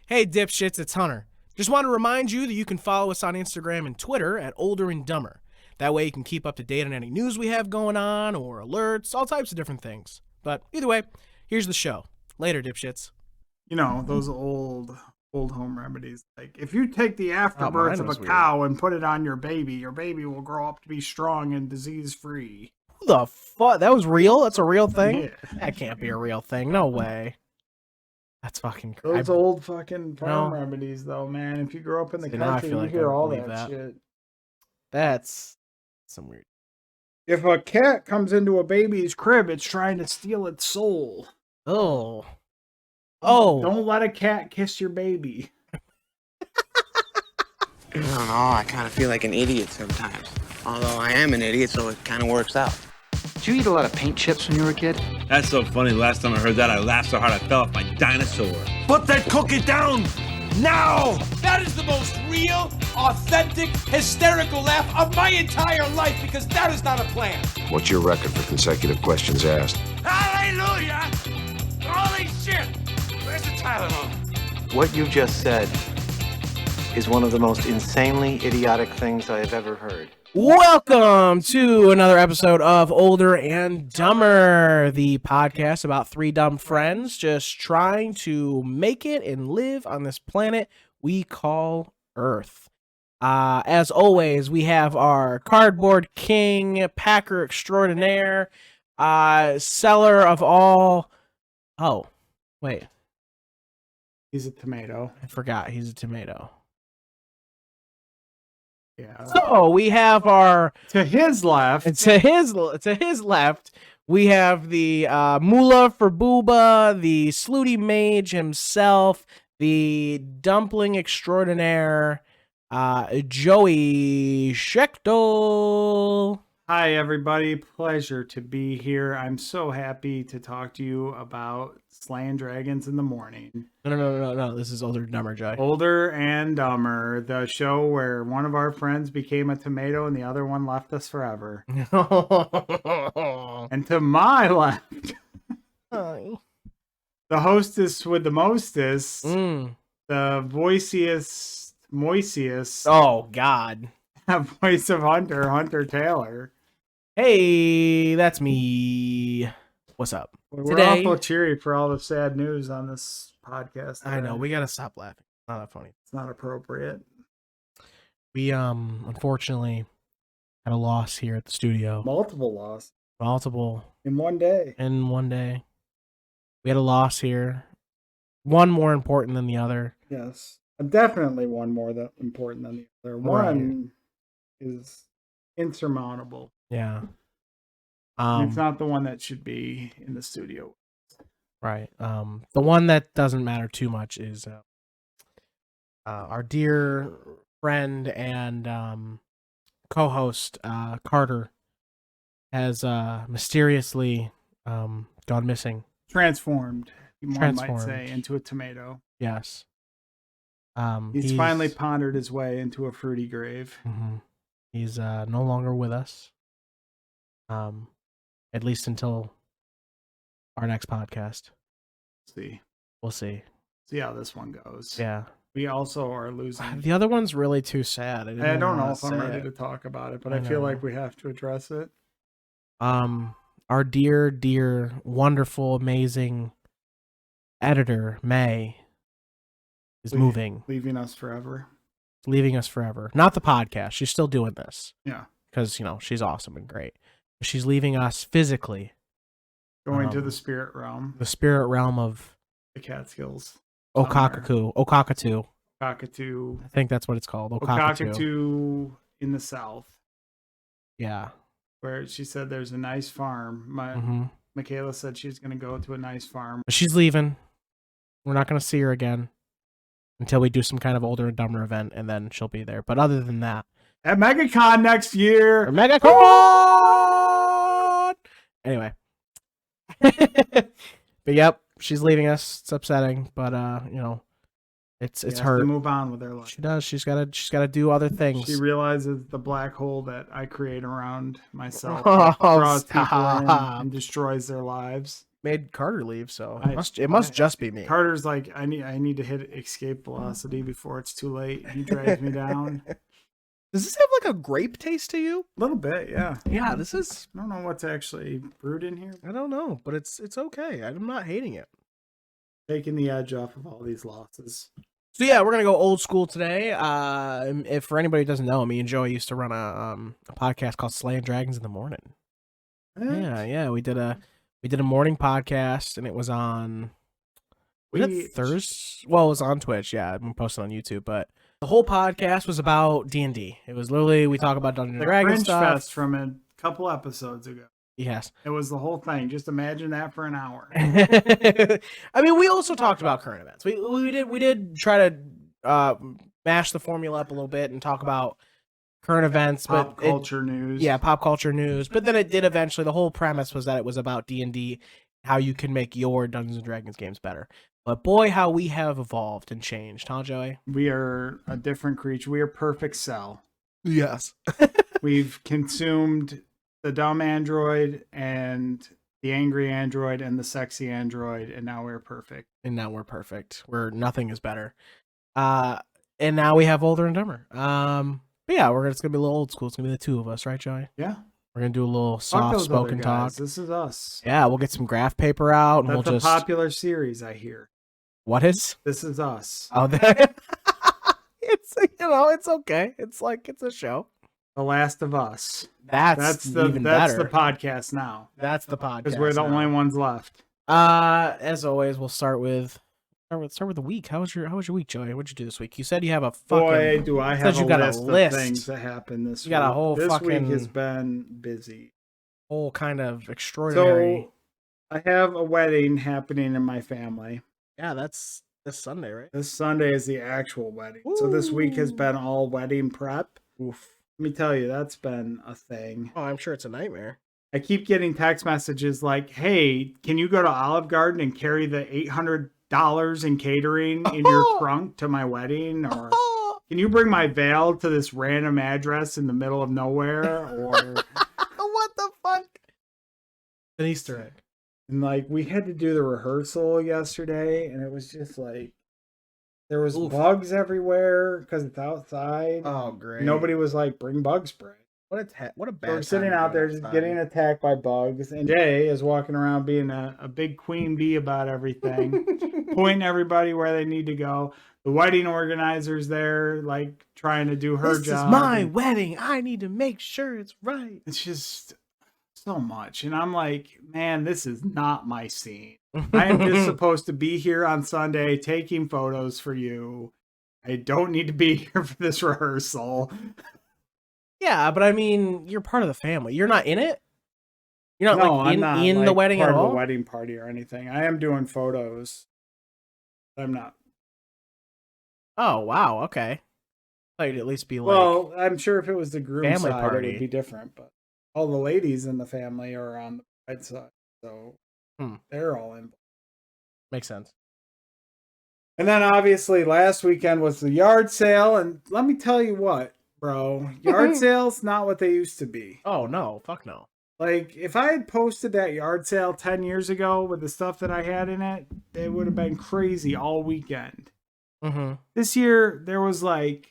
Hey dipshits, it's Hunter. Just want to remind you that you can follow us on Instagram and Twitter at OlderNDumber. That way you can keep up to date on any news we have going on or alerts, all types of different things. But either way, here's the show. Later, dipshits. You know, those old home remedies. Like, if you take the afterbirth of a weird. cow and put it on your baby will grow up to be strong and disease-free. Who the fuck? That was real? That's a real thing? Yeah. That can't be a real thing. No way. That's fucking crazy. Those old fucking farm remedies, though, man. If you grow up in the country, you hear all that shit. That's some weird. If a cat comes into a baby's crib, it's trying to steal its soul. Oh. Don't let a cat kiss your baby. I don't know. I kind of feel like an idiot sometimes. Although I am an idiot, so it kind of works out. Did you eat a lot of paint chips when you were a kid? That's so funny. Last time I heard that, I laughed so hard I fell off my dinosaur. Put that cookie down now! That is the most real, authentic, hysterical laugh of my entire life, because that is not a plan. What's your record for consecutive questions asked? Hallelujah! Holy shit! Where's the Tylenol? What you just said is one of the most insanely idiotic things I have ever heard. Welcome to another episode of Older and Dumber, the podcast about three dumb friends just trying to make it and live on this planet we call Earth. As always, we have our cardboard king, packer extraordinaire, seller of all... Oh, wait. He's a tomato. I forgot he's a tomato. Yeah. So we have our To his left. to his left we have the Mullah for Booba, the Slooty Mage himself, the dumpling extraordinaire, Joey Schichtel. Hi, everybody. Pleasure to be here. I'm so happy to talk to you about slaying dragons in the morning. No. This is Older and Dumber, Joey. Older and Dumber, the show where one of our friends became a tomato and the other one left us forever. And to my left, the hostess with the mostest, the voiciest, moisiest, Oh, God. voice of Hunter Taylor. Hey, that's me. What's up? We're Today- awful cheery for all the sad news on this podcast. I know, today. we gotta stop laughing. Not that funny. It's not appropriate. We unfortunately had a loss here at the studio. Multiple loss Multiple in one day. in one day. We had a loss here. One more important than the other. Yes, definitely one more important than the other. One is insurmountable. Yeah. It's not the one that should be in the studio. Right. The one that doesn't matter too much is our dear friend and co-host Carter has mysteriously gone missing. Transformed, one might Transformed. say, into a tomato. Yes. He's finally pondered his way into a fruity grave. Mhm. He's no longer with us. At least until our next podcast. See We'll see. how this one goes. Yeah. We also are losing. The other one's really too sad. I don't know wanna if I'm say ready it. to talk about it, but I I feel know. like we have to address it. Our dear, wonderful, amazing editor, May, is moving, Leaving us forever. leaving us forever. Not the podcast. She's still doing this Yeah. because, she's awesome and great. But she's leaving us physically, Going to the spirit realm, the spirit realm of the Catskills. Okakatu. Cockatoo. I think that's what it's called. Okakatu. Cockatoo in the south, Yeah. where she said there's a nice farm. hmm Michaela said she's going to go to a nice farm. But she's leaving. We're not going to see her again until we do some kind of Older and Dumber event, and then she'll be there. But other than that, At MegaCon next year. MegaCon! Anyway. But yep, she's leaving us. It's upsetting, but it's She has her. to move on with her life. She does. She's gotta do other things. She realizes the black hole that I create around myself Oh, draws people in stop. and destroys their lives. made Carter leave, so I- it must just be me. Carter's like, I need to hit escape velocity before it's too late. He drags me down. Does this have like a grape taste to you? A little bit, yeah. Yeah, this is. I don't know what's actually brewed in here. I don't know, but it's okay. I'm not hating it. Taking the edge off of all these losses. So yeah, we're gonna go old school today. If for anybody who doesn't know, me and Joey used to run a podcast called Slaying Dragons in the Morning. Yeah, we did a morning podcast, and it was on Thursday. Well, it was on Twitch. Yeah, we posted on YouTube, but the whole podcast was about D&D. It was literally we talk about Dungeons and Dragons Fringe stuff. Fest from a couple episodes ago. Yes. It was the whole thing. Just imagine that for an hour. I mean, we also talked about current events. We did try to mash the formula up a little bit and talk about current events, Pop but culture news. Yeah, pop culture news. But then it did eventually. The whole premise was that it was about D&D, how you can make your Dungeons and Dragons games better. But boy, how we have evolved and changed, huh, Joey? We are a different creature. We are perfect cell. Yes. We've consumed the dumb android and the angry android and the sexy android, and now we're perfect. We're nothing is better. And now we have Older and Dumber. But yeah, it's gonna be a little old school. It's gonna be the two of us, right, Joey? Yeah. We're gonna do a little Fuck those soft spoken other talk. guys. This is us. Yeah, we'll get some graph paper out and That's we'll a just popular series, I hear. What is? This is us. Oh, it's it's okay. It's like it's a show. The Last of Us. That's the better. podcast now. That's the podcast. Because we're the now. only ones left. As always, we'll start with the week. How was your week, Joey? What'd you do this week? You said you have a fucking. Boy, do I have you got a list list of things that happened this week. You got a whole this fucking week has been busy. whole kind of extraordinary. So I have a wedding happening in my family. Yeah, that's this Sunday, right? This Sunday is the actual wedding. So this week has been all wedding prep. Oof. Let me tell you, that's been a thing. Oh, I'm sure it's a nightmare. I keep getting text messages like, hey, can you go to Olive Garden and carry the $800 in catering in your trunk to my wedding? Or can you bring my veil to this random address in the middle of nowhere? Or What the fuck? An Easter egg. and like we had to do the rehearsal yesterday, and it was just like there was bugs everywhere because it's outside. Oh, great. Nobody was like, bring bug spray. What a bad. So we're sitting out there just getting attacked by bugs, and Jay is walking around being a big queen bee about everything, pointing everybody where they need to go. The wedding organizer's there, like trying to do her job. This is my wedding. I need to make sure it's right. It's just so much, and I'm like, man, this is not my scene. I am just supposed to be here on Sunday taking photos for you. I don't need to be here for this rehearsal. Yeah, but I mean, you're part of the family. You're not in it. You're not No, like I'm not in the like, wedding part at of all. a wedding party or anything. I am doing photos. I'm not. Oh wow, okay. I thought you'd at least be like. Well, I'm sure if it was the groom family side, party. it would be different. But all the ladies in the family are on the bride side, so they're all in. Makes sense. And then obviously last weekend was the yard sale, and let me tell you what, bro, yard sales not what they used to be. Oh no, fuck no. Like if I had posted that yard sale 10 years ago with the stuff that I had in it, it would have been crazy all weekend. Mm-hmm. This year there was like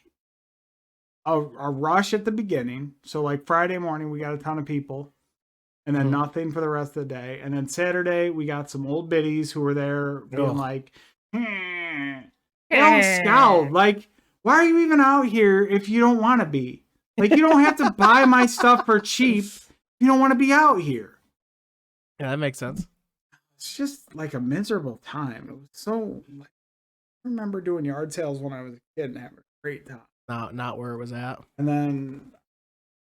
a rush at the beginning. So like Friday morning we got a ton of people, and then nothing for the rest of the day. And then Saturday we got some old biddies who were there being like, they all scowled. Like, why are you even out here if you don't want to be? Like, you don't have to buy my stuff for cheap if you don't want to be out here. Yeah, that makes sense. It's just like a miserable time. It was so like, I remember doing yard sales when I was a kid and having a great time. Not where it was at. And then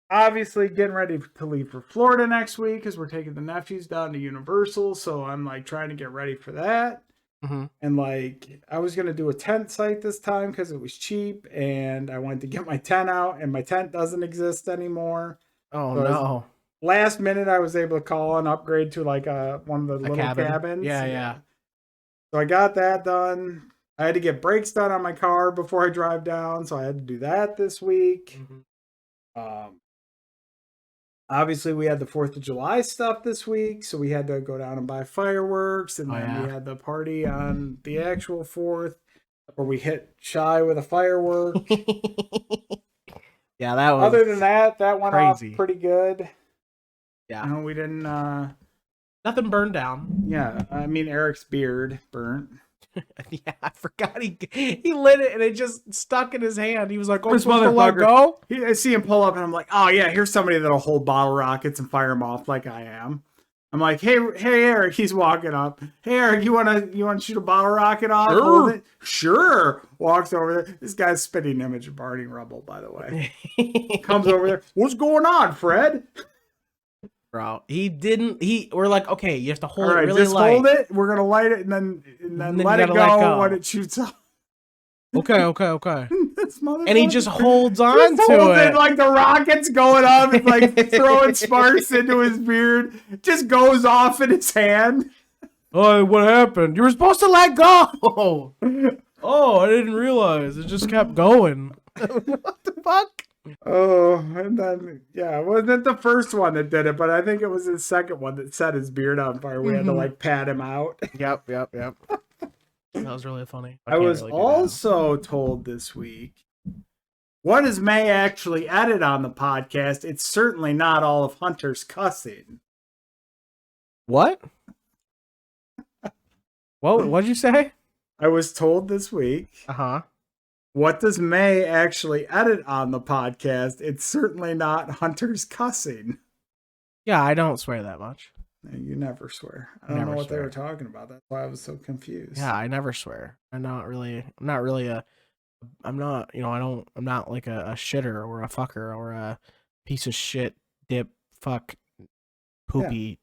obviously getting ready to leave for Florida next week because we're taking the nephews down to Universal. So I'm like trying to get ready for that. Mm-hmm. And like I was going to do a tent site this time because it was cheap, and I went to get my tent out, and my tent doesn't exist anymore. Oh So no. Last minute I was able to call and upgrade to like one of the little cabins. Yeah. So I got that done. I had to get brakes done on my car before I drive down, so I had to do that this week. Mm-hmm. obviously we had the 4th of July stuff this week, so we had to go down and buy fireworks, and then we had the party on the actual 4th where we hit Shy with a firework. Yeah, that was Other than that went crazy. off pretty good. Yeah. No, we didn't Nothing burned down. yeah, I mean Eric's beard burnt. Yeah, I forgot he lit it and it just stuck in his hand. He was like, "Oh, This supposed to let go." I see him pull up and I'm like, "Oh yeah, here's somebody that'll hold bottle rockets and fire them off like I am." I'm like, hey Eric, he's walking up. Hey Eric, you wanna shoot a bottle rocket off? Sure. Hold it? Sure. Walks over there. This guy's spitting image of Barney Rubble, by the way. Comes over there. What's going on, Fred? Bro, we're like, okay, you have to hold All right, it really just light. hold it. We're gonna light it and then you let it gotta let go go. when it shoots off. Okay. This motherfucker. And he just holds on Just to holds it. like the rocket's going up. It's like throwing sparks into his beard. Just goes off in his hand. Oh, what happened? You were supposed to let go. Oh, I didn't realize. It just kept going. What the fuck? Oh, and then it wasn't the first one that did it, but I think it was the second one that set his beard on fire. We had to like pat him out. Yep. That was really funny. I was also told this week, what does May actually edit on the podcast? It's certainly not all of Hunter's cussing. What? What'd you say? I was told this week, Uh-huh. what does May actually edit on the podcast? It's certainly not Hunter's cussing. Yeah, I don't swear that much. You never swear. I don't know what they were talking about. That's why I was so confused. Yeah, I never swear. I'm not like a shitter or a fucker or a piece of shit, dip, fuck, poopy,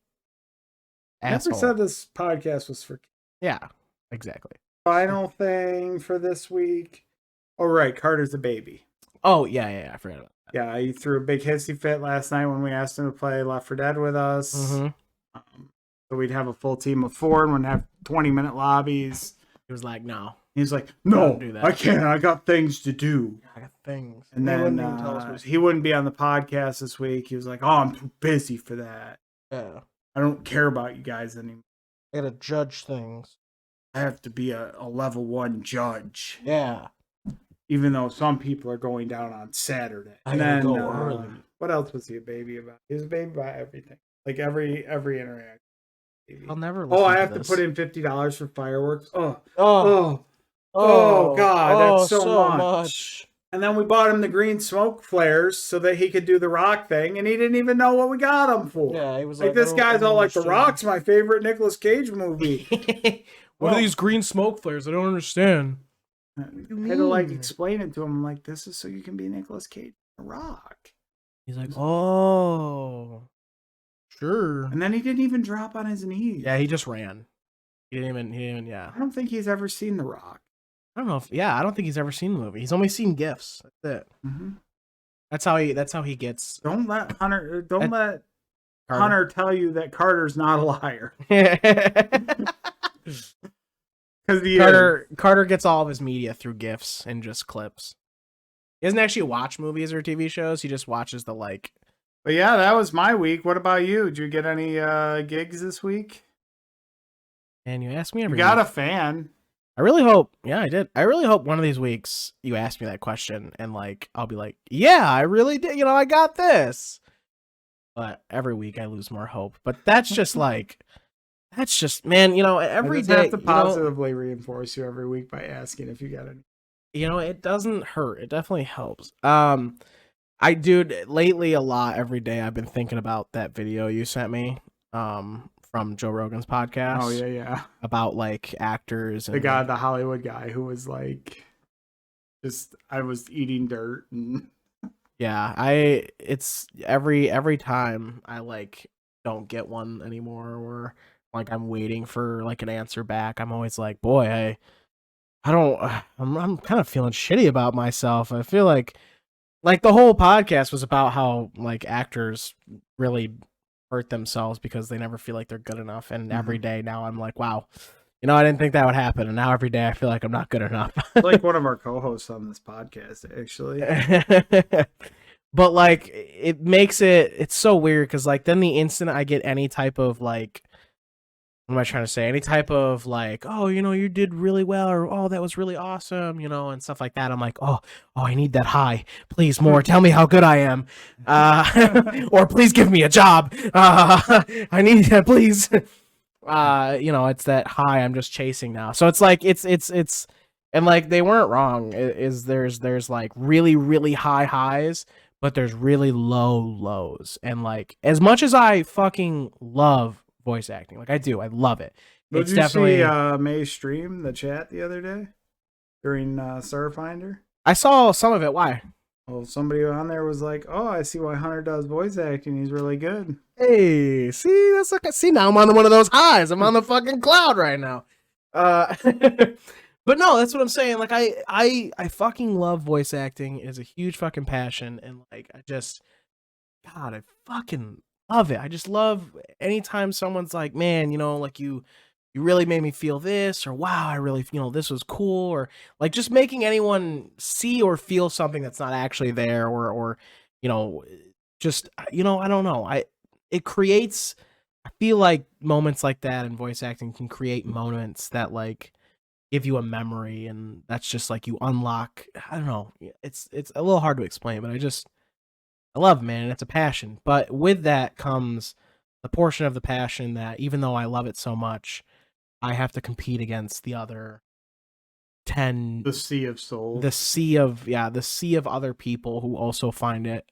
asshole. Never said this podcast was for Yeah, exactly. final thing for this week. Oh, right. Carter's a baby. Oh, yeah, I forgot about that. Yeah, he threw a big hissy fit last night when we asked him to play Left 4 Dead with us. Mm-hmm. So we'd have a full team of 4 and we'd have 20-minute lobbies. He was like, no. He's like, no, Don't do that. I can't. I got things to do. I got things. And then he wouldn't be on the podcast this week. He was like, oh, I'm too busy for that. Yeah. I don't care about you guys anymore. I gotta judge things. I have to be a level 1 judge. Yeah. Even though some people are going down on Saturday. I And gotta then, go early. What else was he a baby about? He was a baby about everything. Like every interaction. I'll never Oh, I listen have to to this. put in $50 for fireworks. Oh, Oh God, that's so so much. And then we bought him the green smoke flares so that he could do the rock thing, and he didn't even know what we got him for. Yeah, he was like this "I guy's don't all like, The understand." Rock's my favorite Nicolas Cage movie. What are these green smoke flares? I don't understand. I had to like explain it to him. I'm like, this is so you can be Nicolas Cage, The Rock. He's like, oh, sure. And then he didn't even drop on his knees. Yeah, he just ran. He didn't even, yeah. I don't think he's ever seen The Rock. I don't know I don't think he's ever seen the movie. He's only seen GIFs. That's it. Mm-hmm. That's how he gets. Don't let Hunter Carter. Hunter tell you that Carter's not a liar. Because Carter gets all of his media through GIFs and just clips. He doesn't actually watch movies or TV shows. He just watches the like. But yeah, that was my week. What about you? Did you get any gigs this week? And you ask me You every got week. a fan. I really hope. Yeah, I did. I really hope one of these weeks you ask me that question and like I'll be like, yeah, I really did. I got this. But every week I lose more hope. But that's just like, man. Every I just day. have to positively reinforce you every week by asking if you got any. It doesn't hurt. It definitely helps. Lately a lot every day I've been thinking about that video you sent me from Joe Rogan's podcast. Oh yeah. About like actors and The Hollywood guy who was like, I was eating dirt and yeah, it's every time I like don't get one anymore or like I'm waiting for like an answer back. I'm always like, boy, I'm kind of feeling shitty about myself. I feel like the whole podcast was about how like actors really hurt themselves because they never feel like they're good enough. And every day now I'm like, wow, I didn't think that would happen. And now every day I feel like I'm not good enough. like one of our co-hosts on this podcast, actually. But like it makes it's so weird because like then the instant I get any type of like, what am I trying to say? Any type of like, oh, you did really well, or oh, that was really awesome, and stuff like that. I'm like, oh, I need that high. Please, more. Tell me how good I am, or please give me a job. I need that, please. It's that high I'm just chasing now. So it's like it's and like they weren't wrong. There's like really really high highs, but there's really low lows. And like as much as I fucking love voice acting, like I do, I love it. Did you definitely see May stream the chat the other day during Starfinder? I saw some of it. Why? Well, somebody on there was like, "Oh, I see why Hunter does voice acting. He's really good." Hey, see, that's like now I'm on one of those highs. I'm on the fucking cloud right now. But no, that's what I'm saying. Like I fucking love voice acting. It is a huge fucking passion, and like God, I fucking love it. I just love anytime someone's like, man, like you really made me feel this, or wow, I really, this was cool, or like just making anyone see or feel something that's not actually there, or just, I don't know. It creates, I feel like moments like that in voice acting can create moments that like give you a memory, and that's just like you unlock, I don't know. It's a little hard to explain, but I love it, man, and it's a passion. But with that comes the portion of the passion that even though I love it so much, I have to compete against the other 10, the sea of souls, the sea of other people who also find it,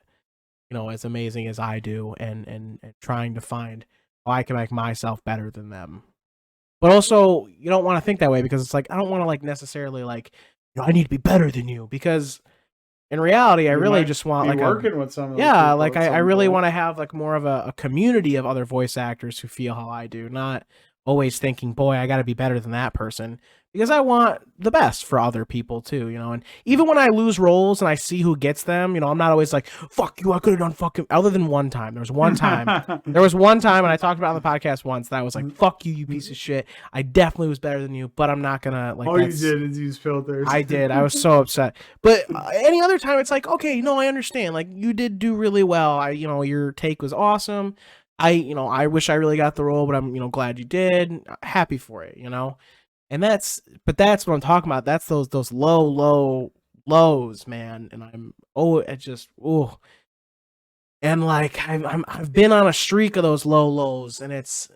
as amazing as I do, and trying to find how I can make myself better than them. But also, you don't want to think that way, because it's like, I don't want to like necessarily like, I need to be better than you, because in reality, I really just want like working with some of like I really want to have like more of a community of other voice actors who feel how I do, not always thinking, boy, I got to be better than that person, because I want the best for other people too, and even when I lose roles and I see who gets them, I'm not always like, fuck you, I could have done fucking, other than one time. There was one time, and I talked about it on the podcast once, that I was like, fuck you, you piece of shit. I definitely was better than you, but I'm not gonna like. All you did is use filters. I did. I was so upset. But any other time, it's like, okay, no, I understand. Like, you did do really well. Your take was awesome. I wish I really got the role, but I'm, glad you did. Happy for it, And that's what I'm talking about. That's those low lows, man. And and like I've been on a streak of those low lows, and it's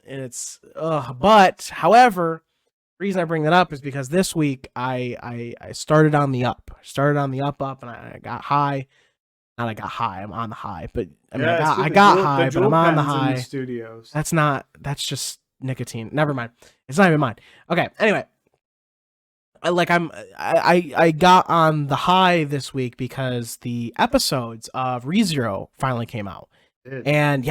but however, the reason I bring that up is because this week I started on the up. And I got high. Not I got high. I'm on the high, but I mean, I got high, but I'm on the high. Studios. That's just nicotine. Never mind. It's not even mine. Okay. Anyway, I got on the high this week because the episodes of ReZero finally came out. And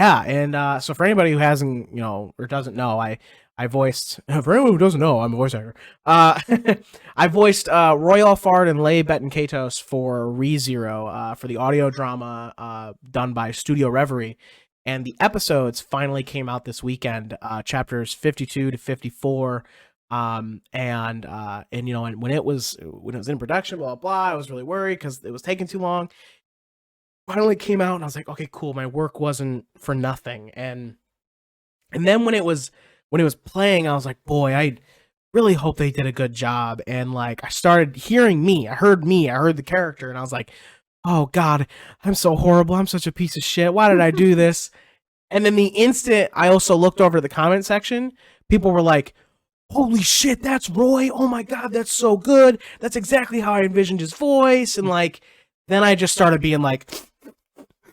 so for anybody who hasn't, or doesn't know, I voiced, for anyone who doesn't know, I'm a voice actor. I voiced Roy Alfard and Leigh Betancatos for ReZero for the audio drama done by Studio Reverie. And the episodes finally came out this weekend, chapters 52 to 54. And when it was in production, blah, blah, blah, I was really worried because it was taking too long. Finally came out, and I was like, okay, cool. My work wasn't for nothing. And then when it was playing, I was like, boy, I really hope they did a good job. And like, I started hearing I heard the character, and I was like, oh God, I'm so horrible. I'm such a piece of shit. Why did I do this? And then the instant I also looked over the comment section, people were like, holy shit, that's Roy. Oh my God, that's so good. That's exactly how I envisioned his voice. And like, then I just started being like,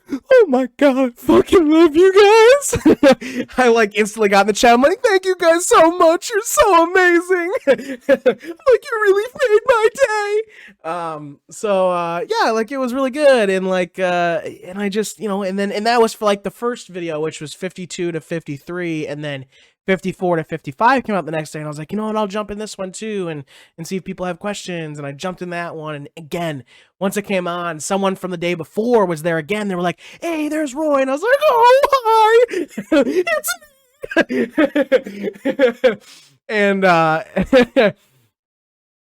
oh my God, I fucking love you guys. I like instantly got in the chat. I'm like, thank you guys so much. You're so amazing. Like, you really made my day. Yeah, like it was really good. And like, and I just, and that was for like the first video, which was 52 to 53. And then 54 to 55 came out the next day, and I was like, what, I'll jump in this one too and see if people have questions. And I jumped in that one, and again, once it came on, someone from the day before was there again. They were like, hey, there's Roy. And I was like, oh, hi. It's me. And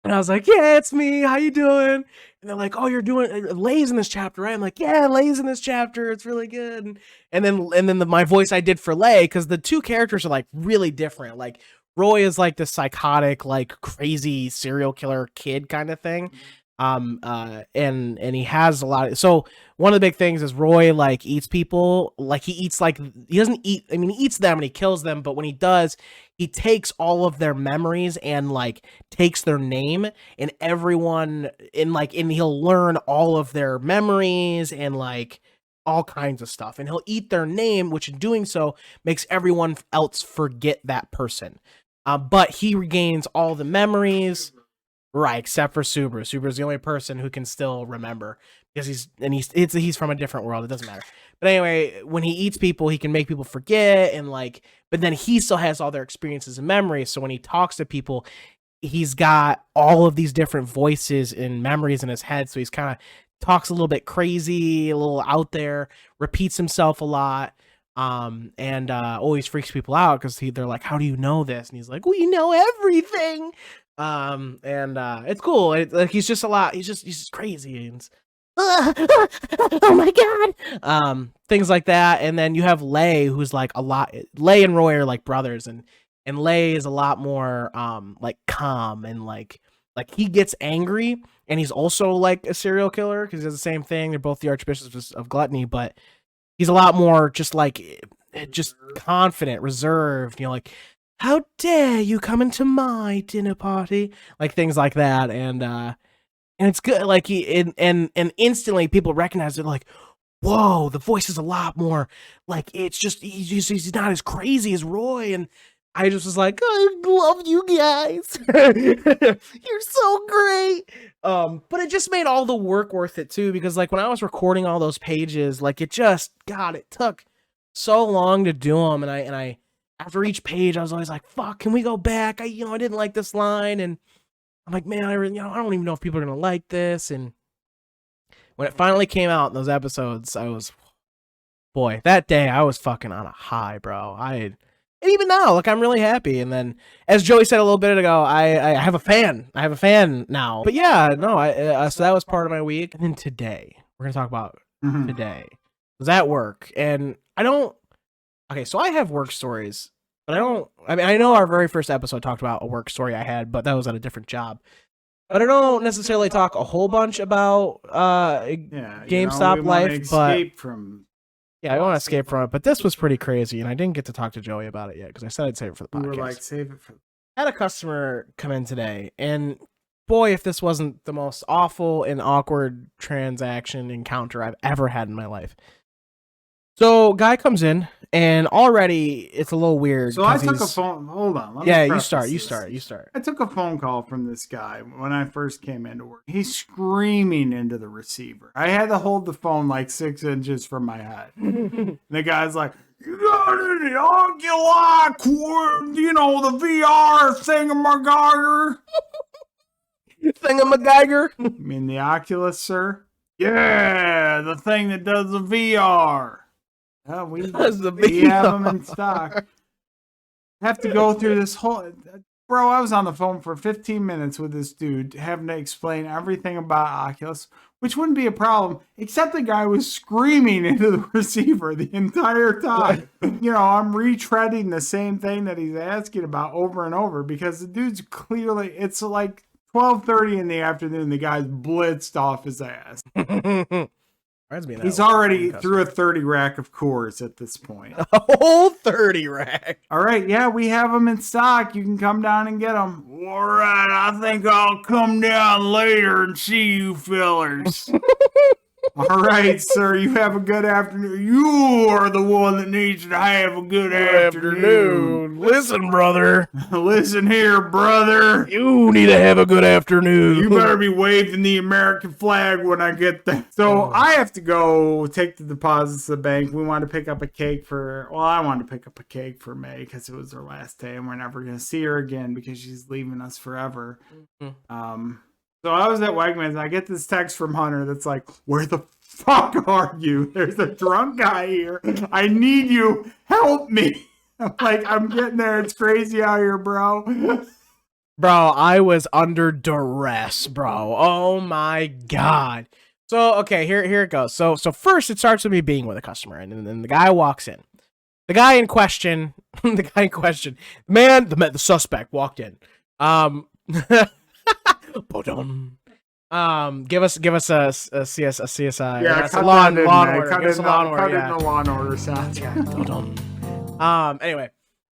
And I was like, yeah, it's me. How you doing? And they're like, oh, you're doing Lay's in this chapter, right? I'm like, yeah, Lay's in this chapter. It's really good. And then my voice I did for Lay, because the two characters are like really different. Like Roy is like this psychotic, like crazy serial killer kid kind of thing. And he has a lot of, so one of the big things is Roy like eats people, like he doesn't eat, I mean, he eats them and he kills them, but when he does, he takes all of their memories and like takes their name and everyone and he'll learn all of their memories and like all kinds of stuff, and he'll eat their name, which in doing so makes everyone else forget that person. But he regains all the memories. Right, except for Subaru. Subaru's the only person who can still remember because he's from a different world. It doesn't matter. But anyway, when he eats people, he can make people forget and like. But then he still has all their experiences and memories. So when he talks to people, he's got all of these different voices and memories in his head. So he's kind of talks a little bit crazy, a little out there, repeats himself a lot. And always freaks people out because they're like, "How do you know this?" And he's like, "We know everything." It's cool. Like he's just a lot. He's just crazy and oh my god. Things like that. And then you have Lay, who's like a lot. Lay and Roy are like brothers, and Lay is a lot more like calm and like he gets angry, and he's also like a serial killer because he does the same thing. They're both the archbishops of gluttony, but he's a lot more just confident, reserved. You know, like, how dare you come into my dinner party? Like things like that, and it's good. Like and instantly people recognize it. Like, whoa, the voice is a lot more like it's just he's not as crazy as Roy. And I just was like, I love you guys. You're so great. But it just made all the work worth it too, because like when I was recording all those pages, like it took so long to do them, and I after each page I was always like, fuck, can we go back? I didn't like this line, and I'm like, man, I don't even know if people are gonna like this. And when it finally came out in those episodes, that day I was fucking on a high, bro. And even now, like, I'm really happy. And then, as Joey said a little bit ago, I have a fan. I have a fan now. But yeah, no, so that was part of my week. And then today, we're going to talk about today. I was at work, and so I have work stories, but I know our very first episode talked about a work story I had, but that was at a different job. But I don't necessarily talk a whole bunch about GameStop life, but yeah, I want to escape from it, but this was pretty crazy, and I didn't get to talk to Joey about it yet because I said I'd save it for the podcast. We were like, save it for. I had a customer come in today, and boy, if this wasn't the most awful and awkward transaction encounter I've ever had in my life. So, guy comes in, and already it's a little weird. So I took a phone. Hold on. Yeah, you start. I took a phone call from this guy when I first came into work. He's screaming into the receiver. I had to hold the phone like 6 inches from my head. And the guy's like, "You got any Oculus, the VR thingamagogger?" Thingamagogger? You mean the Oculus, sir? Yeah, the thing that does the VR. Oh, we have them in stock. Have to go through this whole... Bro, I was on the phone for 15 minutes with this dude having to explain everything about Oculus, which wouldn't be a problem, except the guy was screaming into the receiver the entire time. I'm retreading the same thing that he's asking about over and over because the dude's clearly... It's like 12:30 in the afternoon. The guy's blitzed off his ass. He's already through a 30 rack of Coors at this point. A whole 30 rack. All right, yeah, we have them in stock. You can come down and get them. All right, I think I'll come down later and see you fellers. All right, sir, you have a good afternoon. You are the one that needs to have a good afternoon. Listen, brother. Listen here, brother. You need to have a good afternoon. You better be waving the American flag when I get there. So I have to go take the deposits to the bank. We want to pick up a cake I wanted to pick up a cake for May because it was her last day and we're never going to see her again because she's leaving us forever. So I was at Wegmans and I get this text from Hunter that's like, "Where the fuck are you? There's a drunk guy here. I need you. Help me." I'm like, "I'm getting there. It's crazy out here, bro." Bro, I was under duress, bro. Oh my god. So okay, here it goes. So first it starts with me being with a customer, and then the guy walks in. The guy in question, the suspect walked in. Give us a CSI. Yeah, That's cut a law that in order. there. Cut Give us it a law in order. the Law and Order sound. Anyway,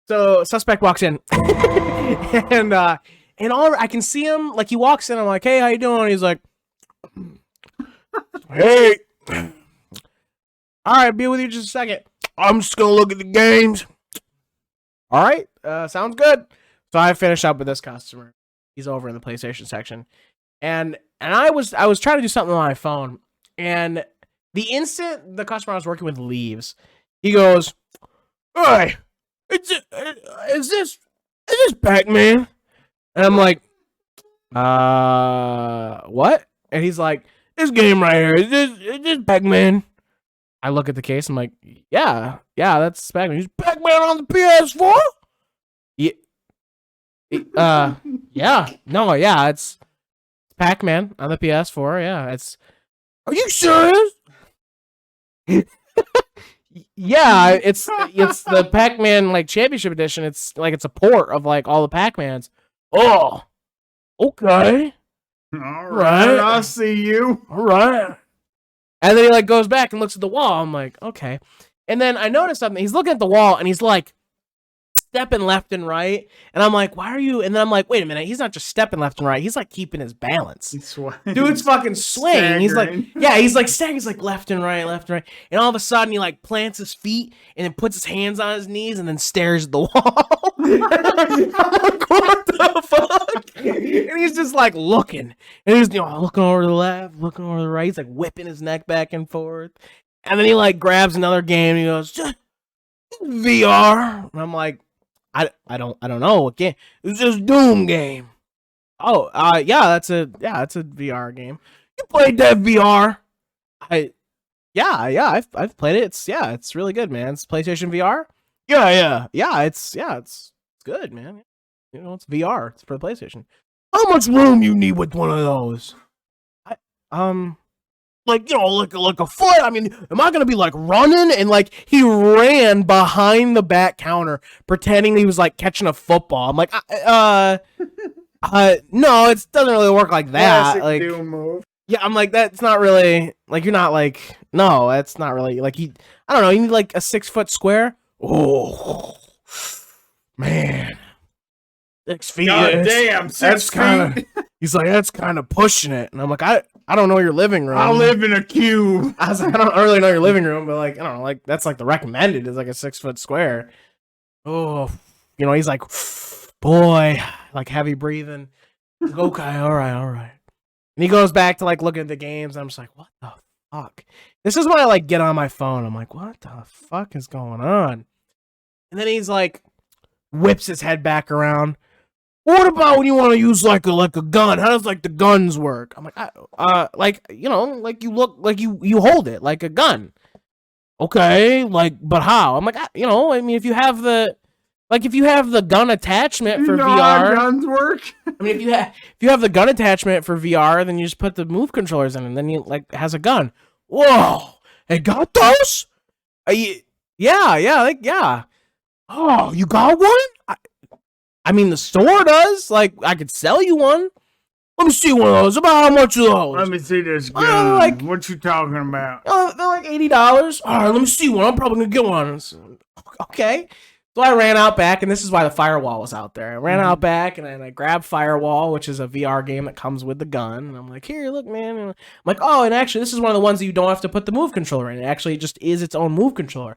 so suspect walks in, and all I can see him, like, he walks in. I'm like, hey, how you doing? He's like, hey, all right, be with you just a second. I'm just gonna look at the games. All right, sounds good. So I finish up with this customer. He's over in the PlayStation section, and I was trying to do something on my phone, and the instant the customer I was working with leaves, he goes, "Hey, is this Pac-Man?" And I'm like, what? And he's like, "This game right here, is this Pac-Man?" I look at the case, I'm like, yeah, that's Pac-Man. He's Pac-Man on the PS4? Yeah, it's Pac-Man on the PS4. Yeah, it's. Are you serious? Yeah, it's the Pac-Man like Championship Edition. It's a port of like all the Pac-Mans. Oh, okay, All right, I'll see you. all right. And then he like goes back and looks at the wall. I'm like, okay. And then I noticed something. He's looking at the wall and he's like stepping left and right. And I'm like, why are you? And then I'm like, wait a minute. He's not just stepping left and right. He's like keeping his balance. Dude's fucking swaying. He's like, yeah, he's like staggering. He's like left and right, left and right. And all of a sudden he like plants his feet and then puts his hands on his knees and then stares at the wall. I'm like, what the fuck? And he's just like looking. And he's looking over to the left, looking over to the right. He's like whipping his neck back and forth. And then he like grabs another game and he goes, VR. And I'm like, I don't know what game. It's just Doom game. Oh, yeah, it's a VR game. You played that VR? I've played it. It's really good, man. It's PlayStation VR. Yeah, it's good, man. You know, it's VR. It's for the PlayStation. How much room you need with one of those? Like a foot. I mean, am I gonna be like running? And like he ran behind the back counter, pretending he was like catching a football. I'm like, no, it doesn't really work like that. Classic like, Doom move. yeah, I'm like, that's not really like you're not like no, that's not really like I don't know. You need like a 6 foot square. Oh man, 6 feet. God damn, 6 feet. He's like, that's kind of pushing it, and I'm like, I don't know your living room. I live in a cube. I was like, I don't really know your living room, but like, I don't know, like that's like the recommended is like a 6 foot square. Oh, he's like, boy, like heavy breathing. Like, okay, all right. And he goes back to like looking at the games, and I'm just like, what the fuck? This is when I like get on my phone. I'm like, what the fuck is going on? And then he's like, whips his head back around. What about when you want to use like a gun? How does like the guns work? I'm like, like you look like you hold it like a gun. Okay, like, but how? I'm like, I mean, if you have the gun attachment for VR, how guns work. I mean, if you have the gun attachment for VR, then you just put the move controllers in, and then you like it has a gun. Whoa, it got those? Yeah. Oh, you got one? I mean, the store does. Like, I could sell you one. Let me see one of those. About how much are those? Let me see this gun. What you talking about? They're like $80. All right, let me see one. I'm probably going to get one. Okay. So I ran out back, and this is why the Firewall was out there. I ran out back, and I grabbed Firewall, which is a VR game that comes with the gun. And I'm like, here, look, man. And I'm like, oh, and actually, this is one of the ones that you don't have to put the move controller in. It actually just is its own move controller.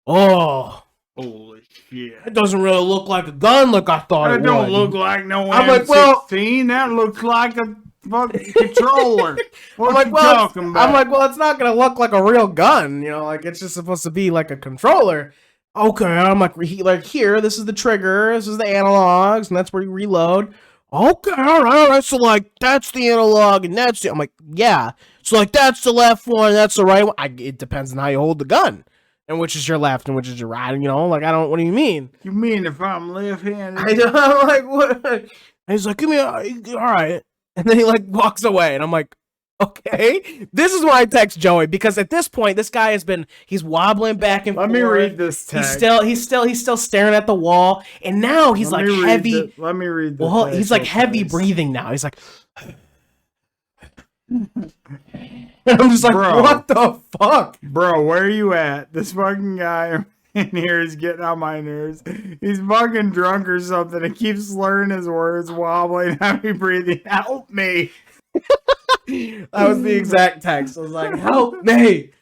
Oh. Holy shit. It doesn't really look like a gun like I thought it would. That don't look like no I'm M16. like, well, that looks like a fucking controller. What I'm like, you well, talking about? I'm like, well, it's not gonna look like a real gun, like it's just supposed to be like a controller. Okay, I'm like, here, this is the trigger, this is the analogs, and that's where you reload. Okay, all right. So like, that's the analog, and that's I'm like, yeah. So like, that's the left one, that's the right one. It depends on how you hold the gun. And which is your left and which is your right, like, what do you mean? You mean if I'm left-handed? I know, I'm like, what? And he's like, give me all right. And then he like walks away. And I'm like, okay. This is why I text Joey, because at this point, this guy he's wobbling back and forth. Let me read this text. He's still staring at the wall. And now he's like heavy. Let me read this. Well, he's like heavy breathing now. He's like, and I'm just like, Bro. what the fuck? Bro, where are you at? This fucking guy in here is getting on my nerves. He's fucking drunk or something and keeps slurring his words, wobbling, heavy breathing. Help me. That was the exact text. I was like, help me.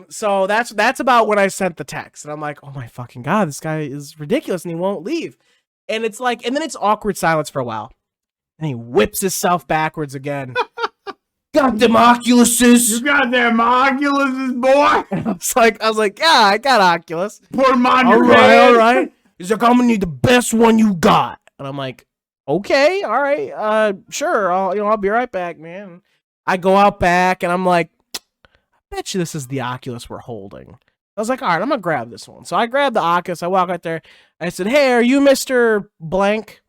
So that's about when I sent the text. And I'm like, oh my fucking God, this guy is ridiculous and he won't leave. And it's like, and then it's awkward silence for a while. And he whips himself backwards again. Got them Oculuses. You got them Oculuses, boy. I was like, yeah, I got Oculus. Put them on your All head. right. He's like, I'm gonna need the best one you got. And I'm like, okay, all right, sure. I'll be right back, man. I go out back and I'm like, I bet you this is the Oculus we're holding. I was like, all right, I'm gonna grab this one. So I grabbed the Oculus. I walk out there. I said, hey, are you Mr. Blank?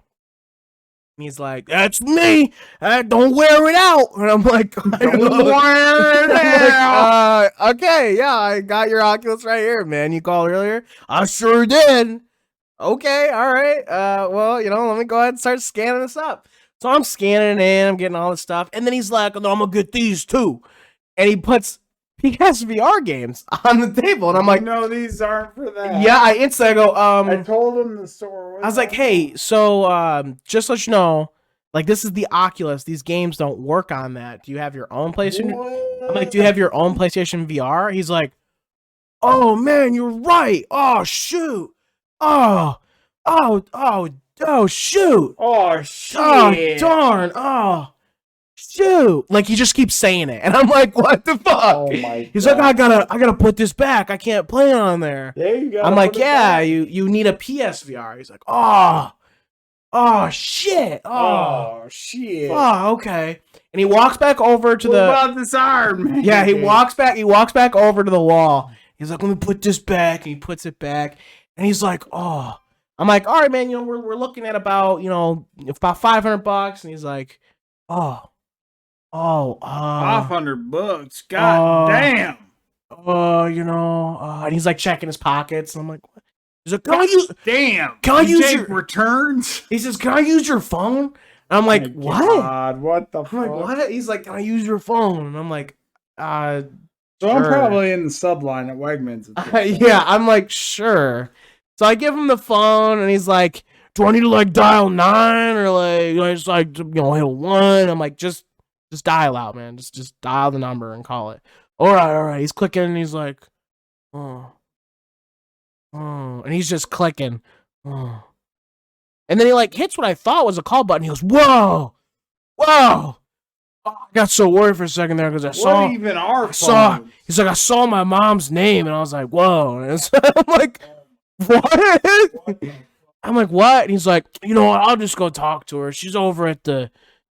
And he's like, that's me. Don't wear it out. And I'm like, don't wear it out. Okay, yeah, I got your Oculus right here, man. You called earlier? I sure did. Okay, all right. Well, let me go ahead and start scanning this up. So I'm scanning it in, I'm getting all this stuff. And then he's like, no, I'm gonna get these too. And he puts PSVR games on the table. And I'm like, no, these aren't for that. yeah, I go, I told him the store. I was like, hey, so just to let you know, like, this is the Oculus. These games don't work on that. Do you have your own PlayStation? I'm like, do you have your own PlayStation VR? He's like, oh man, you're right. Oh shoot. Oh shoot. Oh shit. Oh darn. Oh shoot. Like, he just keeps saying it. And I'm like, what the fuck? Oh my He's God. like, I gotta put this back. I can't play it on there. There you go. I'm like, yeah, you need a PSVR. He's like, oh shit. Oh shit. Oh, okay. And he walks back over to What the about this arm, man? yeah. He walks back over to the wall. He's like, let me put this back, and he puts it back. And he's like, oh. I'm like, all right, man. We're looking at about about $500. And he's like, $500. God damn. And he's like checking his pockets. And I'm like, what? He's like, can I You use take your returns? He says, can I use your phone? And I'm like, My what? God, what the I'm fuck? like, what? He's like, can I use your phone? And I'm like, So I'm sure. probably in the subline at Wegmans. Yeah, I'm like, sure. So I give him the phone, and he's like, do I need to like dial 9 or like just like hit 1? I'm like, just dial out, man. Just dial the number and call it. All right. He's clicking, and he's like, oh, and he's just clicking, oh. And then he like hits what I thought was a call button. He goes, whoa. Oh, I got so worried for a second there because I saw. What even are phones? He's like, I saw my mom's name, and I was like, whoa. And so I'm like, what? I'm like, what? And he's like, I'll just go talk to her. She's over at the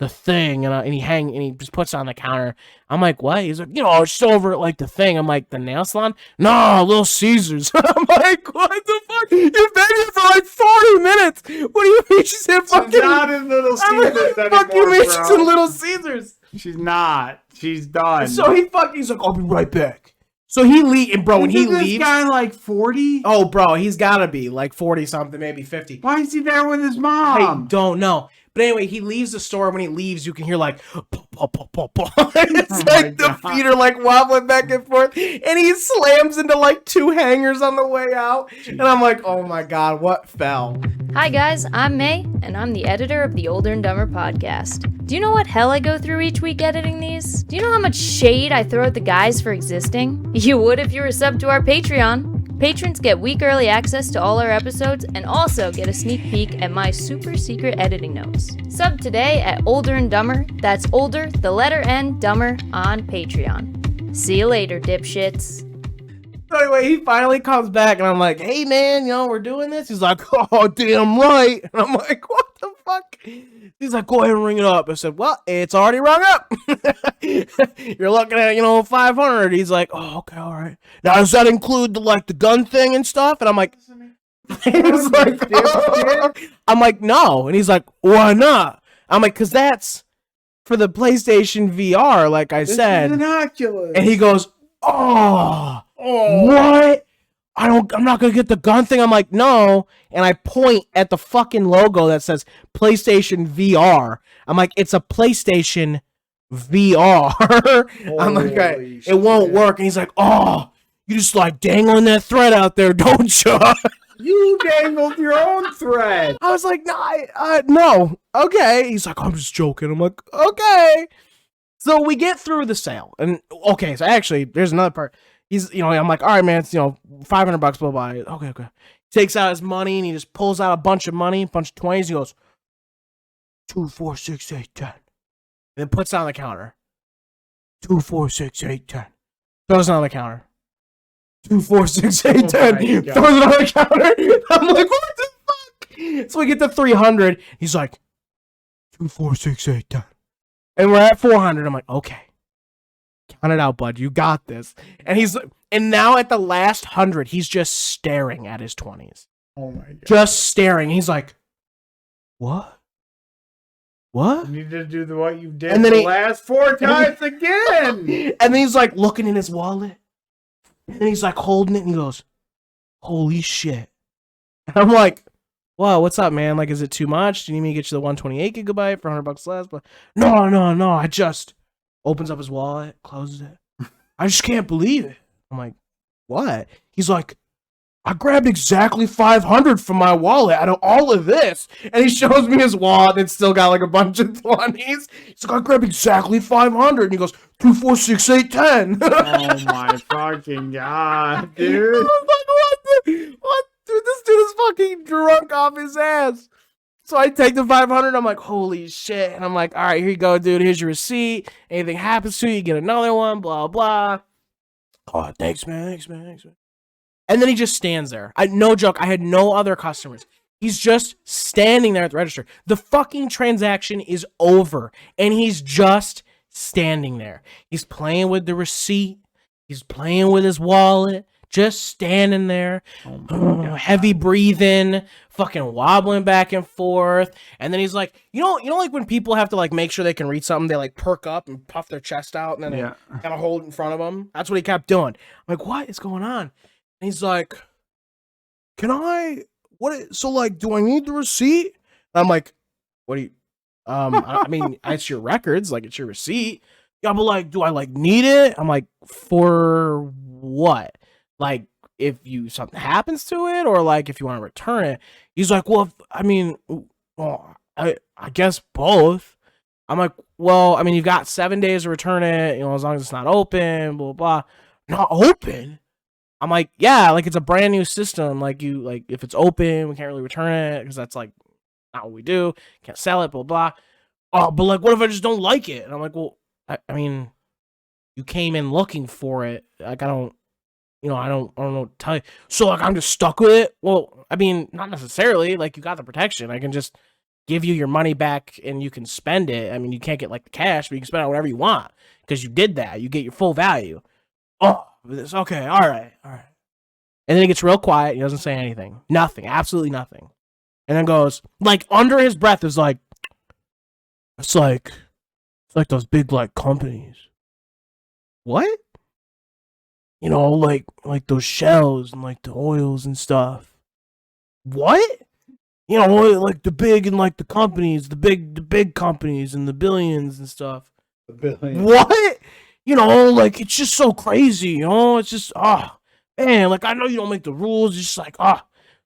thing, and he just puts it on the counter. I'm like, what? He's like, she's over at like the thing. I'm like, the nail salon? No, Little Caesars. I'm like, what the fuck? You've been here for like 40 minutes. What do you mean she's in fucking? She's not in Little Caesars anymore, Fuck you mean bro. she's in Little Caesars? She's not. She's done. So he's like, I'll be right back. So he leaves, and bro, when he leaves, this guy like 40? oh, bro, he's gotta be like 40 something, maybe 50. Why is he there with his I mom? don't know. But anyway, he leaves the store. When he leaves, you can hear like, it's like the feet are like wobbling back and forth, and he slams into like 2 hangers on the way out. And I'm like, oh my God, what fell? Hi guys, I'm May, and I'm the editor of the Older and Dumber podcast. Do you know what hell I go through each week editing these? Do you know how much shade I throw at the guys for existing? You would if you were sub to our Patreon. Patrons get week early access to all our episodes and also get a sneak peek at my super secret editing notes. Sub today at Older and Dumber. That's Older, the letter N, Dumber on Patreon. See you later, dipshits. So anyway, he finally comes back, and I'm like, hey man, we're doing this. He's like, oh damn right. And I'm like, what the fuck? He's like, go ahead and ring it up. I said, well, it's already rung up. You're looking at 500. He's like, oh okay, all right. Now does that include the gun thing and stuff? And I'm like, And he was like, I'm like, no. And he's like, why not? I'm like, because that's for the PlayStation VR, like I said. Innocuous. And he goes, what? I'm not gonna get the gun thing. I'm like, no. And I point at the fucking logo that says PlayStation VR. I'm like, it's a PlayStation VR. I'm like, it won't work. And he's like, you just like dangling that thread out there, don't you? You dangled your own thread. I was like, no. Okay. He's like, I'm just joking. I'm like, okay. So we get through the sale. And okay, so actually, there's another part. He's, I'm like, all right, man, it's, $500, blah, blah. Okay. Takes out his money and he just pulls out a bunch of money, a bunch of 20s. He goes, 2, 4, 6, 8, 10. And then puts it on the counter. 2, 4, 6, 8, 10. Throws it on the counter. 2, 4, 6, 8, 10. Throws it on the counter. I'm like, what the fuck? So we get to 300. He's like, 2, 4, 6, 8, 10. And we're at 400. I'm like, okay. Count it out, bud. You got this. And now at the last 100, he's just staring at his 20s. Oh my god. Just staring. He's like, what? What? You need to do what you did And then the last 4 times again. And then he's like looking in his wallet. And then he's like holding it and he goes, holy shit. And I'm like, wow, what's up, man? Like, is it too much? Do you need me to get you the 128 gigabyte for $100 less? But no. I just opens up his wallet, closes it. I just can't believe it. I'm like, what? He's like, I grabbed exactly 500 from my wallet out of all of this. And he shows me his wallet and it's still got like a bunch of 20s. He's like, I grabbed exactly 500. And he goes, 2, 4, 6, 8, 10. Oh my fucking god, dude. I was like, what? Dude, this dude is fucking drunk off his ass. So I take the 500. I'm like, holy shit. And I'm like, all right, here you go, dude. Here's your receipt. Anything happens to you, you get another one, blah, blah. Oh, thanks, man. And then he just stands there. No joke. I had no other customers. He's just standing there at the register. The fucking transaction is over. And he's just standing there. He's playing with the receipt. He's playing with his wallet. Just standing there, heavy breathing, fucking wobbling back and forth. And then he's like, you know, like when people have to like make sure they can read something, they like perk up and puff their chest out and then they kind of hold it in front of them. That's what he kept doing. I'm like, what is going on? And he's like, so like, do I need the receipt? And I'm like, what do you, I mean, it's your records, like it's your receipt. Yeah, but like, do I like need it? I'm like, for what? Like, if something happens to it, or like if you want to return it. He's like, well, I guess both. I'm like, well, I mean, you've got 7 days to return it, as long as it's not open, blah, blah. Not open? I'm like, yeah, like it's a brand new system. Like if it's open, we can't really return it because that's like not what we do. Can't sell it, blah, blah. Oh, but like, what if I just don't like it? And I'm like, well, I mean, you came in looking for it. Like, I don't know what to tell you. So, like, I'm just stuck with it? Well, I mean, not necessarily. Like, you got the protection. I can just give you your money back and you can spend it. I mean, you can't get, like, the cash, but you can spend it on whatever you want because you did that. You get your full value. Oh, it's okay. All right. And then he gets real quiet. He doesn't say anything. Nothing. Absolutely nothing. And then goes, like, under his breath is like, it's like those big, like, companies. What? Like those shells and like the oils and stuff. What? Like the big and like the companies, the big companies and the billions and stuff. The billions. What? Like it's just so crazy, it's just man, like I know you don't make the rules, it's just like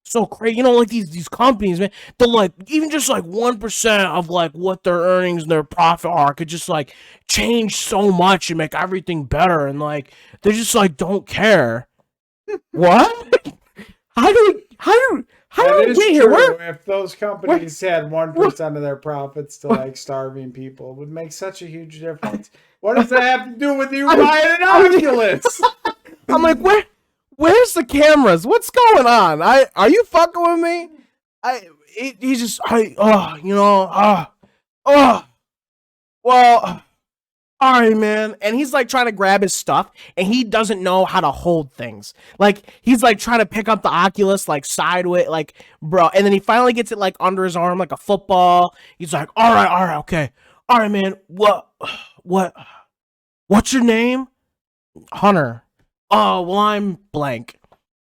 so crazy. Like these companies, man, they're like even just like 1% of like what their earnings and their profit are could just like change so much and make everything better, and like they just like don't care. What? How do we get here? If those companies had 1% of their profits to like starving people, it would make such a huge difference. What does that have to do with you buying an Oculus? I'm like, where's the cameras? What's going on? Are you fucking with me? Well, all right, man. And he's like trying to grab his stuff and he doesn't know how to hold things. Like he's like trying to pick up the Oculus like sideways, like bro. And then he finally gets it like under his arm like a football. He's like, all right, okay. All right, man. What's your name? Hunter. Oh, well, I'm blank.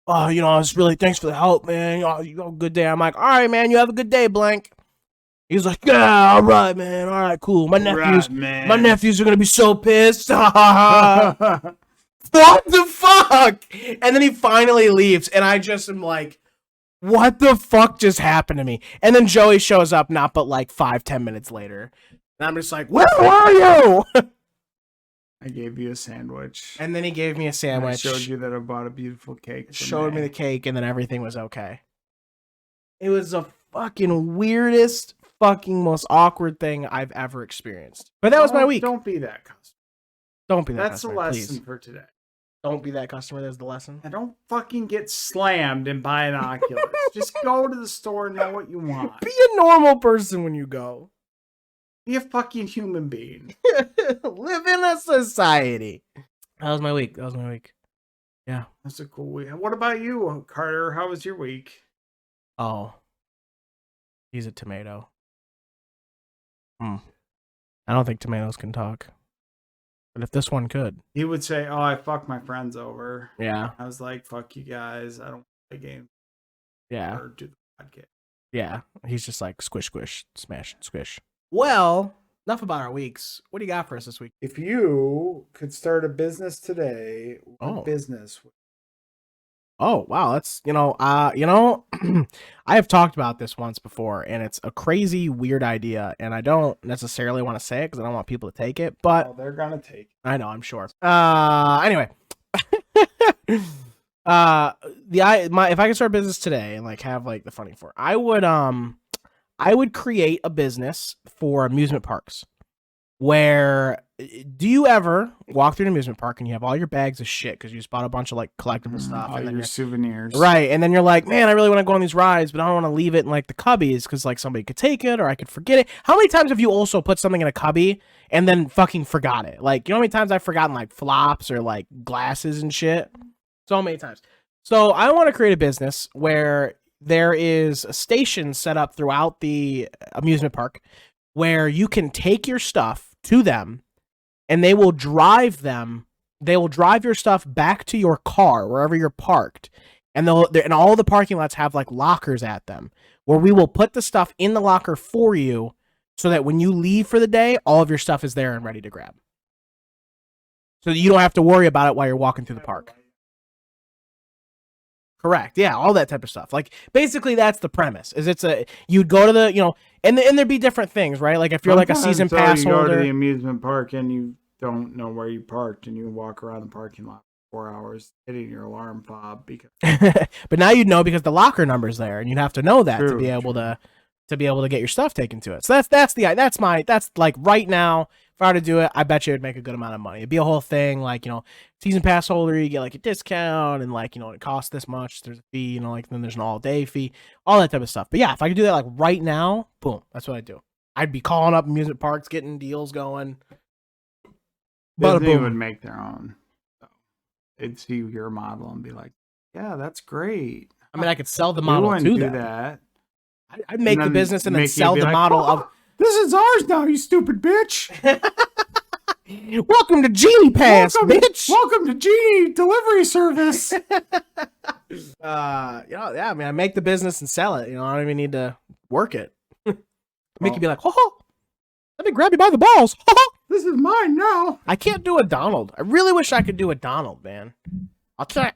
Oh, you know, I was really, thanks for the help, man. Oh, you have a good day. I'm like, all right, man, you have a good day, blank. He's like, yeah, all right, man. All right, cool. My nephews are gonna be so pissed. What the fuck? And then he finally leaves, and I just am like, what the fuck just happened to me? And then Joey shows up, not but like 5-10 minutes later. And I'm just like, where are you? I gave you a sandwich. And then he gave me a sandwich. I showed you that I bought a beautiful cake. Showed me the cake, and then everything was okay. It was the fucking weirdest, fucking most awkward thing I've ever experienced. But that was my week. Don't be that customer. Don't be that That's customer, the lesson please. for today. Don't be that customer. That's the lesson. And don't fucking get slammed and buy an Oculus. Just go to the store and know what you want. Be a normal person when you go. Be a fucking human being. Live in a society. That was my week. Yeah. That's a cool week. What about you, Carter? How was your week? Oh. He's a tomato. I don't think tomatoes can talk. But if this one could. He would say, oh, I fucked my friends over. Yeah. I was like, fuck you guys. I don't play games. Yeah. Or do the podcast. Yeah. He's just like squish, squish, smash, squish. Well, enough about our weeks. What do you got for us this week? If you could start a business today, what business? Oh, wow. That's, I have talked about this once before, and it's a crazy, weird idea, and I don't necessarily want to say it because I don't want people to take it, but they're going to take it. I know, I'm sure. Anyway. If I could start a business today and like have like the funding for it, I would create a business for amusement parks where do you ever walk through an amusement park and you have all your bags of shit because you just bought a bunch of like collectible stuff All and then your souvenirs. Right. And then you're like, man, I really want to go on these rides, but I don't want to leave it in like the cubbies because like somebody could take it or I could forget it. How many times have you also put something in a cubby and then fucking forgot it? Like, you know how many times I've forgotten like flops or like glasses and shit? So many times. So I want to create a business where there is a station set up throughout the amusement park where you can take your stuff to them and they will drive your stuff back to your car wherever you're parked. And all the parking lots have like lockers at them where we will put the stuff in the locker for you so that when you leave for the day, all of your stuff is there and ready to grab. So that you don't have to worry about it while you're walking through the park. Correct. Yeah, all that type of stuff. Like basically that's the premise. You'd go to the, and there'd be different things, right? Like if you're like a season pass you holder. go to the amusement park and you don't know where you parked and you walk around the parking lot for 4 hours hitting your alarm fob because But now you'd know because the locker number's there and you'd have to know that to be able to get your stuff taken to it. So that's like right now, if I were to do it, I bet you it'd make a good amount of money. It'd be a whole thing, like, season pass holder, you get like a discount and like, it costs this much. There's a fee, like then there's an all day fee, all that type of stuff. But yeah, if I could do that like right now, boom, that's what I'd do. I'd be calling up amusement parks, getting deals going. Disney would make their own. So they'd see your model and be like, yeah, that's great. I mean, I could sell the model to do them. that. I'd make the business and then sell the like, model of. This is ours now, you stupid bitch. Welcome to Genie Pass, bitch. Welcome to Genie Delivery Service. I mean, I make the business and sell it. I don't even need to work it. Make you be like, ho, let me grab you by the balls. This is mine now. I can't do a Donald. I really wish I could do a Donald, man. I can't.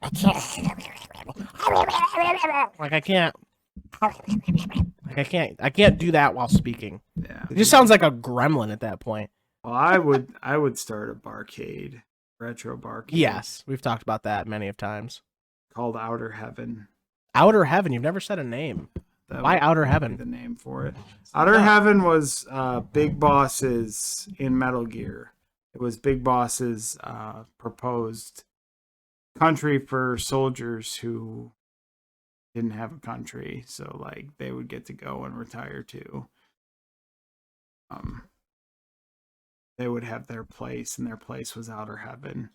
Like I can't. I can't do that while speaking. Yeah. It just sounds like a gremlin at that point. Well, I would start a barcade, retro barcade. Yes, we've talked about that many of times. Called Outer Heaven. Outer Heaven. You've never said a name. Why Outer Heaven? The name for it. Outer Heaven was Big Boss's in Metal Gear. It was Big Boss's proposed country for soldiers who didn't have a country, so like they would get to go and retire too. they would have their place, and their place was outer heaven.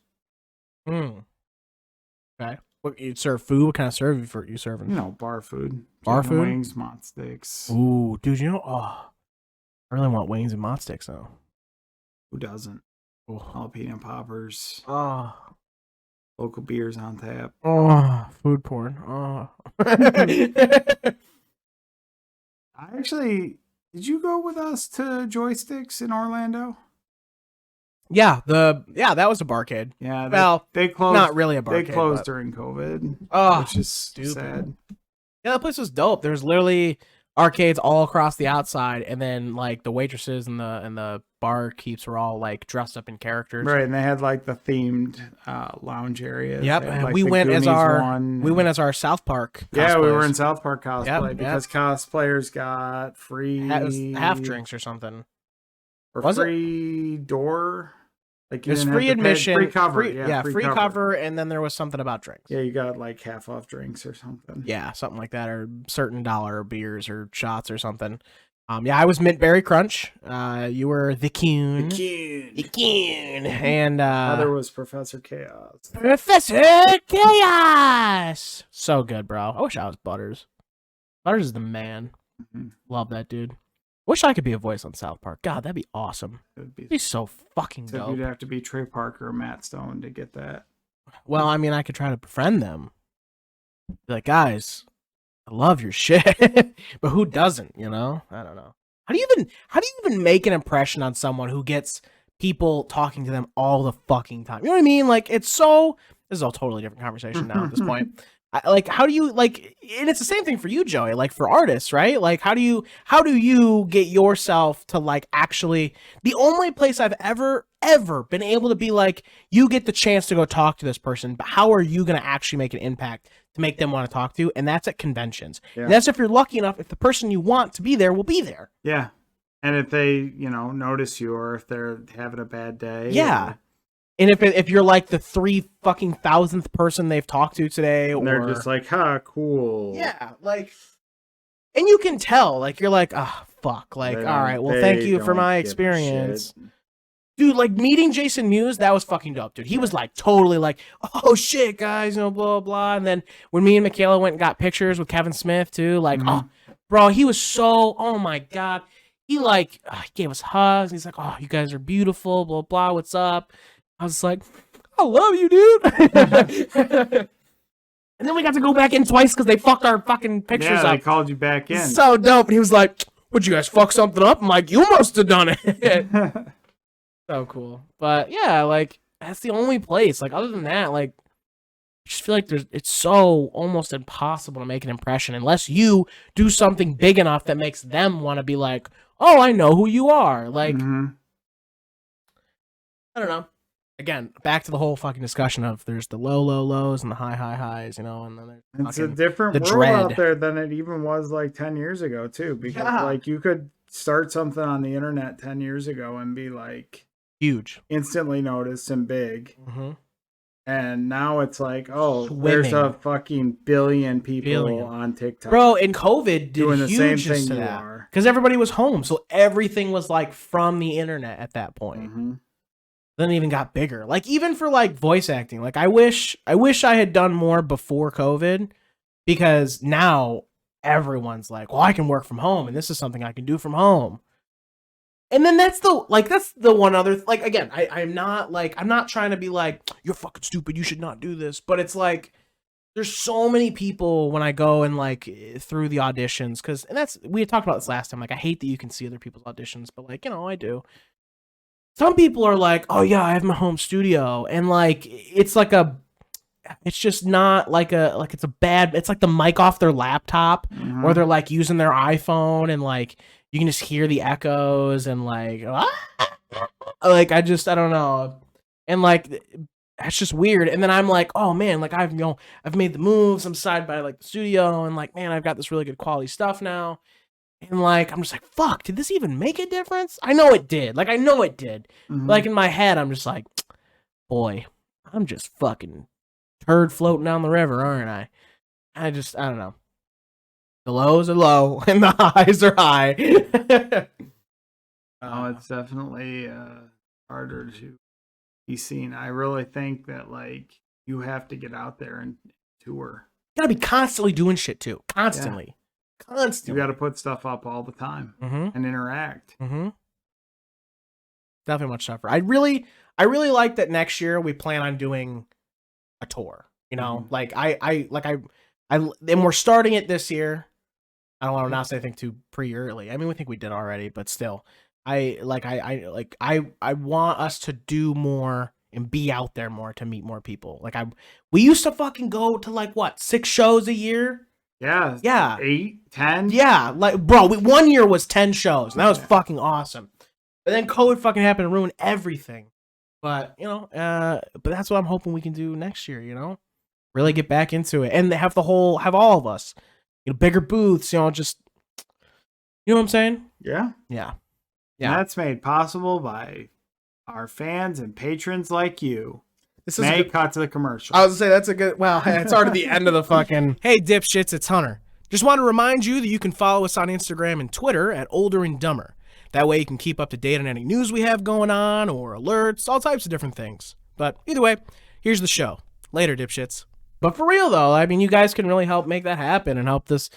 Okay. What you serve food? What kind of serve you serving? You know, bar food. Bar Chicken food? Wings, mott sticks. Ooh, dude, you know, I really want wings and mott sticks though. Who doesn't? Ooh. Jalapeno poppers. Oh. Local beers on tap. Oh, food porn. Oh. Did you go with us to Joysticks in Orlando? Yeah, that was a barcade. Yeah, they closed. Not really a barcade. They closed during COVID. Oh, which is stupid. sad. Yeah, that place was dope. There's literally arcades all across the outside, and then like the waitresses and the barkeeps were all like dressed up in characters. Right, and they had like the themed lounge areas. Yep, Had, and like, we the went as Goonies our South Park. Yeah, we were cosplays. in South Park cosplay because cosplayers got free half drinks or something. Or Was free door. Like it was free admission, free cover. Free cover, and then there was something about drinks. Yeah, you got like half off drinks or something. Yeah, something like that, or certain dollar beers or shots or something. Yeah, I was Mint Berry Crunch. You were the Coon. The Coon. And other was Professor Chaos. Professor Chaos. So good, bro. I wish I was Butters. Butters is the man. Mm-hmm. Love that dude. Wish I could be a voice on South Park. God, that'd be awesome. It'd be so fucking dope. You'd have to be Trey Parker or Matt Stone to get that. Well, I mean, I could try to befriend them. Be like, guys, I love your shit, but who doesn't? You know, I don't know. How do you even make an impression on someone who gets people talking to them all the fucking time? You know what I mean? Like, it's so. This is a totally different conversation now at this point. How do you like? And it's the same thing for you, Joey. Like for artists, right? Like, how do you get yourself to like actually? The only place I've ever been able to be like, you get the chance to go talk to this person, but how are you going to actually make an impact to make them want to talk to you? And that's at conventions. Yeah. And that's if you're lucky enough, if the person you want to be there will be there. Yeah, and if they notice you, or if they're having a bad day. Yeah. And if you're like the 3,000th person they've talked to today, and they're just like, "Ha, cool." Yeah, like, and you can tell, like, you're like, "Ah, oh, fuck." Like, all right, well, thank you for my experience, dude. Like meeting Jason Mewes, that was fucking dope, dude. He was like totally like, "Oh shit, guys," blah blah blah. And then when me and Michaela went and got pictures with Kevin Smith too, like, oh, bro, he was so, oh my god, he like he gave us hugs. And he's like, "Oh, you guys are beautiful," blah blah. What's up? I was like, I love you, dude. And then we got to go back in twice because they fucked our fucking pictures up. Yeah, they called you back in. So dope. And he was like, would you guys fuck something up? I'm like, you must have done it. So cool. But yeah, like, that's the only place. Like, other than that, like, I just feel like it's so almost impossible to make an impression unless you do something big enough that makes them want to be like, oh, I know who you are. Like, I don't know. Again, back to the whole fucking discussion of there's the low lows and the high highs, and then there's it's a different world dread out there than it even was like 10 years ago too, because like you could start something on the internet 10 years ago and be like huge, instantly noticed and big. And now it's like, oh, swimming. There's a fucking billion people on TikTok, bro. And COVID did doing the same thing to you that are, because everybody was home, so everything was like from the internet at that point. Then it even got bigger. Like even for like voice acting, like I wish I had done more before COVID, because now everyone's like, well, I can work from home and this is something I can do from home. And then that's the one other, like, again, I'm not trying to be like, you're fucking stupid, you should not do this. But it's like, there's so many people when I go and like through the auditions, we had talked about this last time. Like, I hate that you can see other people's auditions, but like, I do. Some people are like, oh yeah, I have my home studio. And like, it's just not like it's like the mic off their laptop, or they're like using their iPhone and like, you can just hear the echoes and like, like, I don't know. And like, that's just weird. And then I'm like, oh man, like I've made the moves. I'm side by like the studio and like, man, I've got this really good quality stuff now. And like, I'm just like, fuck, did this even make a difference? I know it did. Like, I know it did. Like in my head, I'm just like, boy, I'm just fucking turd floating down the river, aren't I? I don't know. The lows are low and the highs are high. Oh, it's definitely harder to be seen. I really think that like you have to get out there and tour. You gotta be constantly doing shit too. Constantly. You got to put stuff up all the time and interact. Definitely much tougher. I really like that next year we plan on doing a tour. You know, like I and we're starting it this year. I don't want to announce anything too pre-early. I mean, we think we did already, but still, I want us to do more and be out there more to meet more people. Like we used to fucking go to like what 6 shows a year. Yeah. 8, 10. Yeah, like bro, 1 year was 10 shows, and that was fucking awesome. But then COVID fucking happened and ruined everything. But you know, but that's what I'm hoping we can do next year. You know, really get back into it, and have all of us, you know, bigger booths. You know, just you know what I'm saying? Yeah. Yeah. And that's made possible by our fans and patrons like you. This is cut to the commercial. I was gonna say that's a good. Well, it's already the end of the fucking. Hey, dipshits! It's Hunter. Just want to remind you that you can follow us on Instagram and Twitter at OlderNDumber. That way you can keep up to date on any news we have going on or alerts, all types of different things. But either way, here's the show. Later, dipshits. But for real though, I mean, you guys can really help make that happen and help this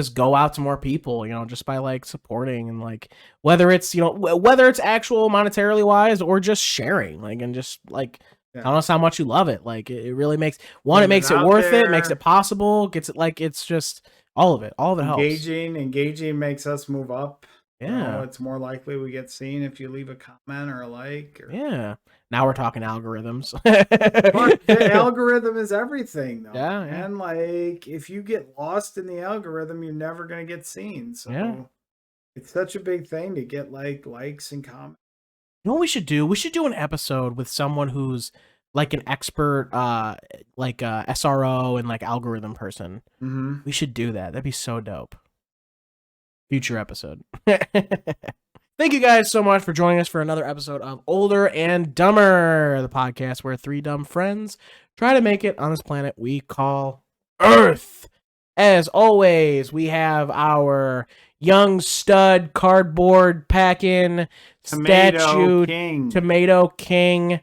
go out to more people, you know, just by like supporting and like whether it's actual monetarily wise or just sharing, like, and just like telling us how much you love it. Like it really makes it makes it worth it, makes it possible, gets it like it's just all of it helps. Engaging makes us move up. Yeah. You know, it's more likely we get seen if you leave a comment or a like. Yeah. Now we're talking algorithms. But the algorithm is everything, though. Yeah. And like, if you get lost in the algorithm, you're never going to get seen. So it's such a big thing to get like likes and comments. You know what we should do? We should do an episode with someone who's like an expert, like SRO and like algorithm person. We should do that. That'd be so dope. Future episode. Thank you guys so much for joining us for another episode of Older and Dumber, the podcast where 3 dumb friends try to make it on this planet we call Earth. As always, we have our young stud cardboard packing Tomato King.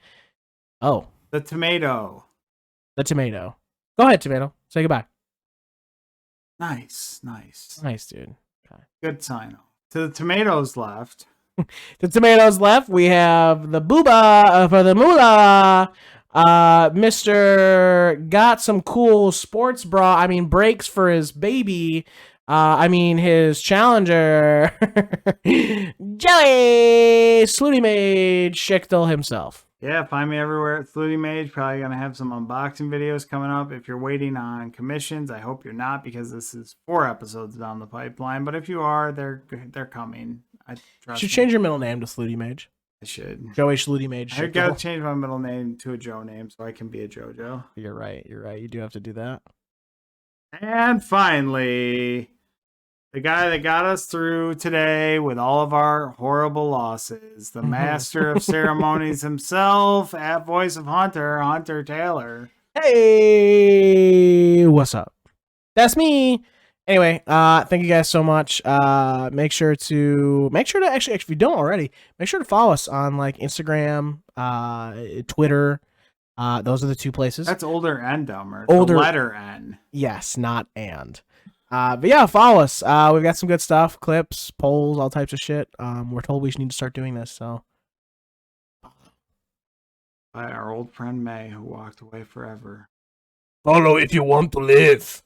Oh, the tomato. Go ahead, Tomato. Say goodbye. Nice, dude. Good sign off. To the tomatoes left. We have the booba for the moolah. Mr. got some cool sports brakes for his baby. His challenger. Jelly Slutty Mage Schichtel himself. Yeah, find me everywhere at Slutty Mage. Probably going to have some unboxing videos coming up. If you're waiting on commissions, I hope you're not, because this is 4 episodes down the pipeline. But if you are, they're coming. I should change your middle name to Slutty Mage. I should. Joey Slutty Mage. I got to change my middle name to a Joe name so I can be a JoJo. You're right. You do have to do that. And finally, the guy that got us through today with all of our horrible losses, the master of ceremonies himself, at voice of Hunter Taylor. Hey, what's up? That's me. Anyway, thank you guys so much. Make sure to actually, if you don't already, make sure to follow us on like Instagram, Twitter. Those are the 2 places. That's OlderNDumber. The letter N. Yes, not and. But yeah, follow us. We've got some good stuff, clips, polls, all types of shit. We're told we need to start doing this, so. By our old friend May, who walked away forever. Follow if you want to live.